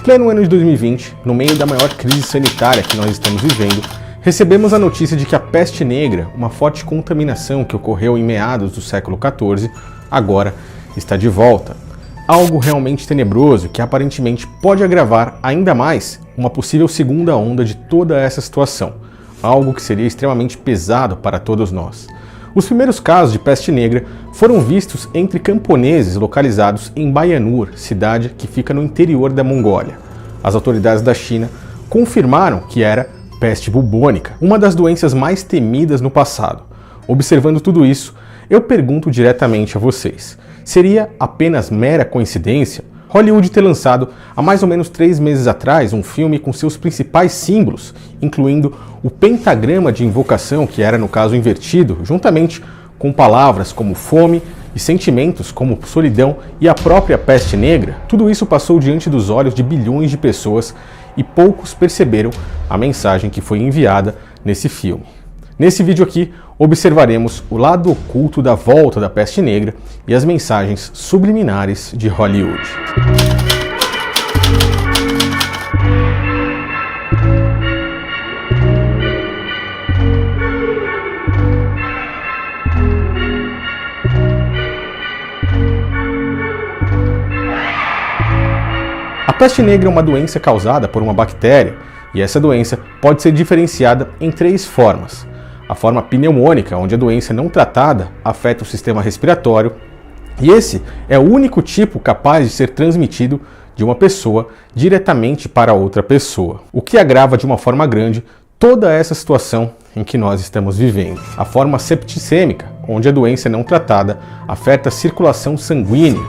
pleno ano de 2020, no meio da maior crise sanitária que nós estamos vivendo, recebemos a notícia de que a peste negra, uma forte contaminação que ocorreu em meados do século XIV, agora está de volta. Algo realmente tenebroso que aparentemente pode agravar ainda mais uma possível segunda onda de toda essa situação, algo que seria extremamente pesado para todos nós. Os primeiros casos de peste negra foram vistos entre camponeses localizados em Baianur, cidade que fica no interior da Mongólia. As autoridades da China confirmaram que era peste bubônica, uma das doenças mais temidas no passado. Observando tudo isso, eu pergunto diretamente a vocês: seria apenas mera coincidência Hollywood ter lançado há mais ou menos 3 meses atrás um filme com seus principais símbolos, incluindo o pentagrama de invocação, que era no caso invertido, juntamente com palavras como fome e sentimentos como solidão e a própria peste negra? Tudo isso passou diante dos olhos de bilhões de pessoas e poucos perceberam a mensagem que foi enviada nesse filme. Nesse vídeo aqui, observaremos o lado oculto da volta da peste negra e as mensagens subliminares de Hollywood. A peste negra é uma doença causada por uma bactéria, e essa doença pode ser diferenciada em 3 formas. A forma pneumônica, onde a doença não tratada afeta o sistema respiratório, e esse é o único tipo capaz de ser transmitido de uma pessoa diretamente para outra pessoa, o que agrava de uma forma grande toda essa situação em que nós estamos vivendo. A forma septicêmica, onde a doença não tratada afeta a circulação sanguínea,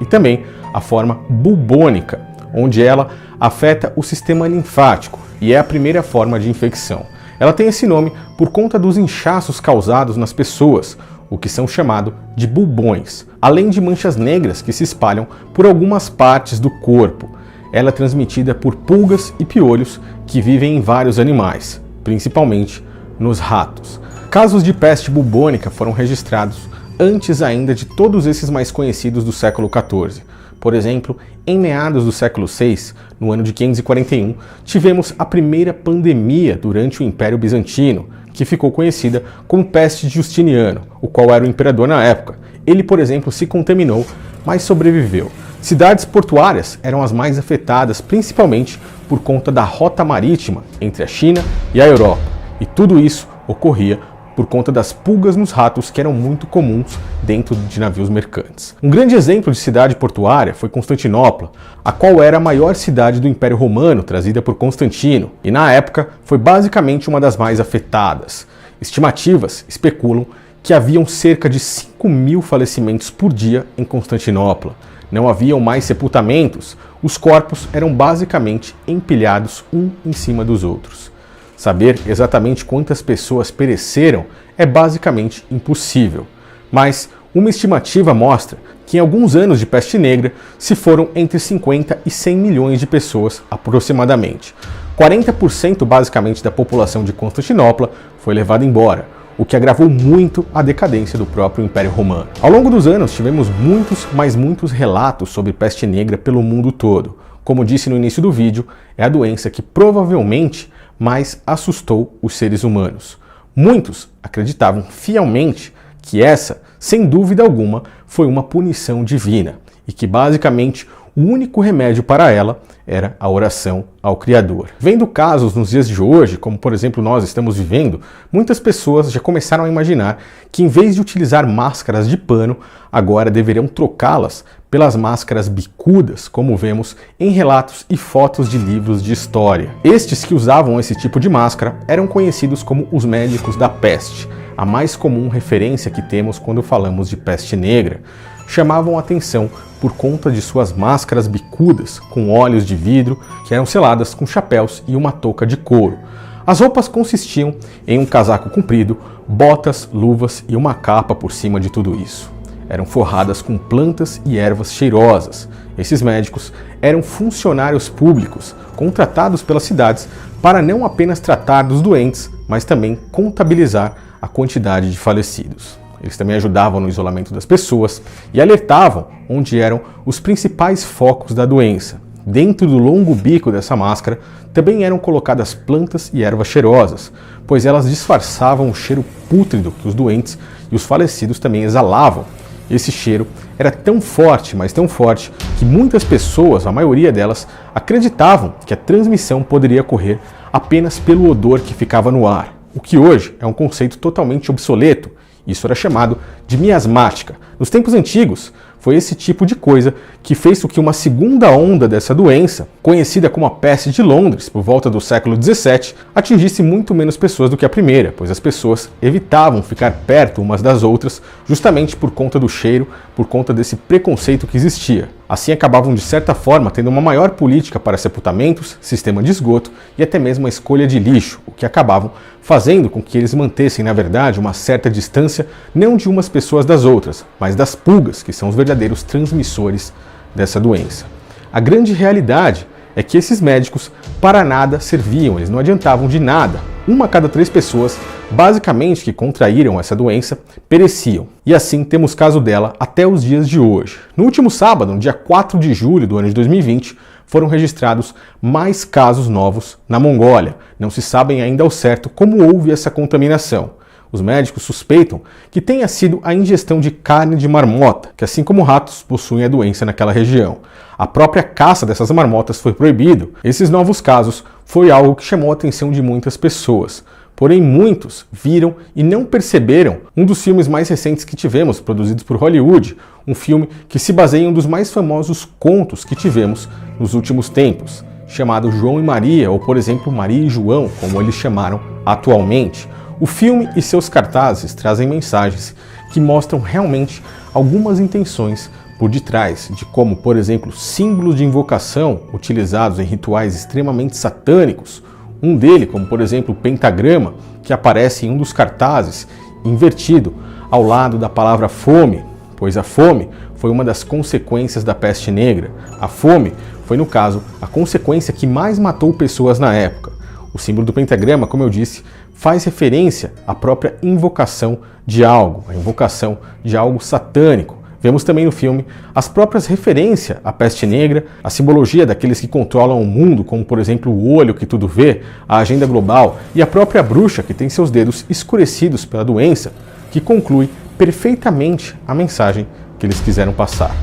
e também a forma bubônica, onde ela afeta o sistema linfático e é a primeira forma de infecção. Ela tem esse nome por conta dos inchaços causados nas pessoas, o que são chamados de bubões, além de manchas negras que se espalham por algumas partes do corpo. Ela é transmitida por pulgas e piolhos que vivem em vários animais, principalmente nos ratos. Casos de peste bubônica foram registrados antes ainda de todos esses mais conhecidos do século XIV. Por exemplo, em meados do século VI, no ano de 541, tivemos a primeira pandemia durante o Império Bizantino, que ficou conhecida como peste de Justiniano, o qual era o imperador na época. Ele, por exemplo, se contaminou, mas sobreviveu. Cidades portuárias eram as mais afetadas, principalmente por conta da rota marítima entre a China e a Europa. E tudo isso ocorria por conta das pulgas nos ratos que eram muito comuns dentro de navios mercantes. Um grande exemplo de cidade portuária foi Constantinopla, a qual era a maior cidade do Império Romano, trazida por Constantino, e na época foi basicamente uma das mais afetadas. Estimativas especulam que haviam cerca de 5.000 falecimentos por dia em Constantinopla. Não haviam mais sepultamentos, os corpos eram basicamente empilhados um em cima dos outros. Saber exatamente quantas pessoas pereceram é basicamente impossível, mas uma estimativa mostra que em alguns anos de peste negra se foram entre 50 e 100 milhões de pessoas aproximadamente. 40% basicamente da população de Constantinopla foi levada embora, o que agravou muito a decadência do próprio Império Romano. Ao longo dos anos tivemos muitos relatos sobre peste negra pelo mundo todo. Como disse no início do vídeo, é a doença que provavelmente mais assustou os seres humanos. Muitos acreditavam fielmente que essa, sem dúvida alguma, foi uma punição divina e que basicamente o único remédio para ela era a oração ao Criador. Vendo casos nos dias de hoje, como por exemplo nós estamos vivendo, muitas pessoas já começaram a imaginar que em vez de utilizar máscaras de pano, agora deveriam trocá-las pelas máscaras bicudas, como vemos em relatos e fotos de livros de história. Estes que usavam esse tipo de máscara eram conhecidos como os médicos da peste, a mais comum referência que temos quando falamos de peste negra. Chamavam atenção por conta de suas máscaras bicudas, com olhos de vidro, que eram seladas com chapéus e uma touca de couro. As roupas consistiam em um casaco comprido, botas, luvas e uma capa por cima de tudo isso. Eram forradas com plantas e ervas cheirosas. Esses médicos eram funcionários públicos, contratados pelas cidades para não apenas tratar dos doentes, mas também contabilizar a quantidade de falecidos. Eles também ajudavam no isolamento das pessoas e alertavam onde eram os principais focos da doença. Dentro do longo bico dessa máscara também eram colocadas plantas e ervas cheirosas, pois elas disfarçavam o cheiro pútrido que os doentes e os falecidos também exalavam. Esse cheiro era tão forte, mas tão forte, que muitas pessoas, a maioria delas, acreditavam que a transmissão poderia ocorrer apenas pelo odor que ficava no ar, o que hoje é um conceito totalmente obsoleto. Isso era chamado de miasmática. Nos tempos antigos, foi esse tipo de coisa que fez com que uma segunda onda dessa doença, conhecida como a peste de Londres, por volta do século XVII, atingisse muito menos pessoas do que a primeira, pois as pessoas evitavam ficar perto umas das outras justamente por conta do cheiro, por conta desse preconceito que existia. Assim acabavam de certa forma tendo uma maior política para sepultamentos, sistema de esgoto e até mesmo a escolha de lixo, o que acabavam fazendo com que eles mantessem, na verdade, uma certa distância não de umas pessoas das outras, mas das pulgas, que são os verdadeiros transmissores dessa doença. A grande realidade é que esses médicos para nada serviam, eles não adiantavam de nada. 1 a cada 3 pessoas, basicamente, que contraíram essa doença, pereciam. E assim temos caso dela até os dias de hoje. No último sábado, no dia 4 de julho do ano de 2020, foram registrados mais casos novos na Mongólia. Não se sabem ainda ao certo como houve essa contaminação. Os médicos suspeitam que tenha sido a ingestão de carne de marmota, que assim como ratos possuem a doença naquela região. A própria caça dessas marmotas foi proibido. Esses novos casos foi algo que chamou a atenção de muitas pessoas. Porém, muitos viram e não perceberam um dos filmes mais recentes que tivemos, produzidos por Hollywood, um filme que se baseia em um dos mais famosos contos que tivemos nos últimos tempos, chamado João e Maria, ou por exemplo, Maria e João, como eles chamaram atualmente. O filme e seus cartazes trazem mensagens que mostram realmente algumas intenções por detrás de como, por exemplo, símbolos de invocação utilizados em rituais extremamente satânicos, um deles, como por exemplo o pentagrama, que aparece em um dos cartazes, invertido ao lado da palavra fome, pois a fome foi uma das consequências da peste negra. A fome foi, no caso, a consequência que mais matou pessoas na época. O símbolo do pentagrama, como eu disse, faz referência à própria invocação de algo, a invocação de algo satânico. Vemos também no filme as próprias referências à peste negra, a simbologia daqueles que controlam o mundo, como por exemplo o olho que tudo vê, a agenda global e a própria bruxa que tem seus dedos escurecidos pela doença, que conclui perfeitamente a mensagem que eles quiseram passar.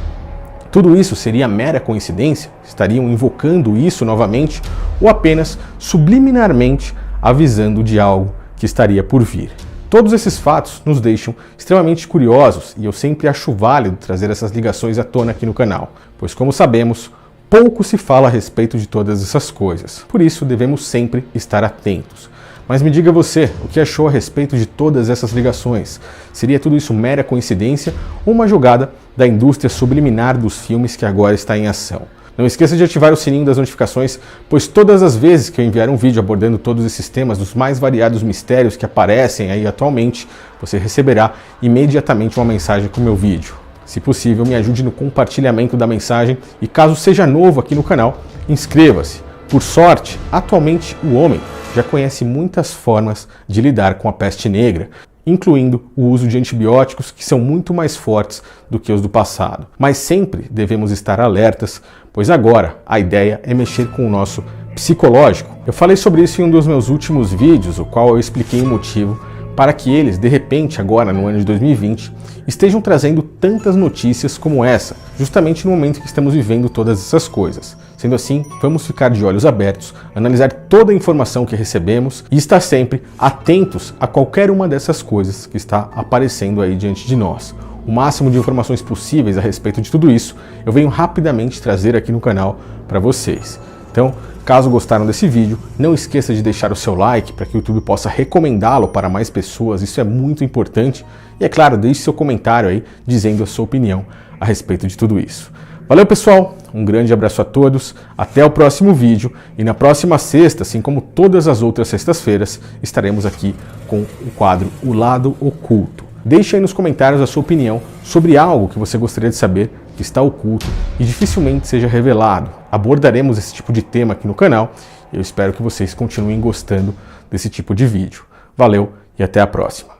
Tudo isso seria mera coincidência? Estariam invocando isso novamente ou apenas subliminarmente avisando de algo que estaria por vir? Todos esses fatos nos deixam extremamente curiosos e eu sempre acho válido trazer essas ligações à tona aqui no canal, pois como sabemos, pouco se fala a respeito de todas essas coisas. Por isso devemos sempre estar atentos. Mas me diga você, o que achou a respeito de todas essas ligações? Seria tudo isso mera coincidência ou uma jogada da indústria subliminar dos filmes que agora está em ação? Não esqueça de ativar o sininho das notificações, pois todas as vezes que eu enviar um vídeo abordando todos esses temas, dos mais variados mistérios que aparecem aí atualmente, você receberá imediatamente uma mensagem com o meu vídeo. Se possível, me ajude no compartilhamento da mensagem e caso seja novo aqui no canal, inscreva-se. Por sorte, atualmente o homem já conhece muitas formas de lidar com a peste negra, incluindo o uso de antibióticos que são muito mais fortes do que os do passado. Mas sempre devemos estar alertas, pois agora a ideia é mexer com o nosso psicológico. Eu falei sobre isso em um dos meus últimos vídeos, o qual eu expliquei o motivo para que eles, de repente, agora no ano de 2020, estejam trazendo tantas notícias como essa, justamente no momento que estamos vivendo todas essas coisas. Sendo assim, vamos ficar de olhos abertos, analisar toda a informação que recebemos e estar sempre atentos a qualquer uma dessas coisas que está aparecendo aí diante de nós. O máximo de informações possíveis a respeito de tudo isso, eu venho rapidamente trazer aqui no canal para vocês. Então, caso gostaram desse vídeo, não esqueça de deixar o seu like para que o YouTube possa recomendá-lo para mais pessoas, isso é muito importante. E é claro, deixe seu comentário aí dizendo a sua opinião a respeito de tudo isso. Valeu pessoal, um grande abraço a todos, até o próximo vídeo e na próxima sexta, assim como todas as outras sextas-feiras, estaremos aqui com o quadro O Lado Oculto. Deixe aí nos comentários a sua opinião sobre algo que você gostaria de saber que está oculto e dificilmente seja revelado. Abordaremos esse tipo de tema aqui no canal e eu espero que vocês continuem gostando desse tipo de vídeo. Valeu e até a próxima!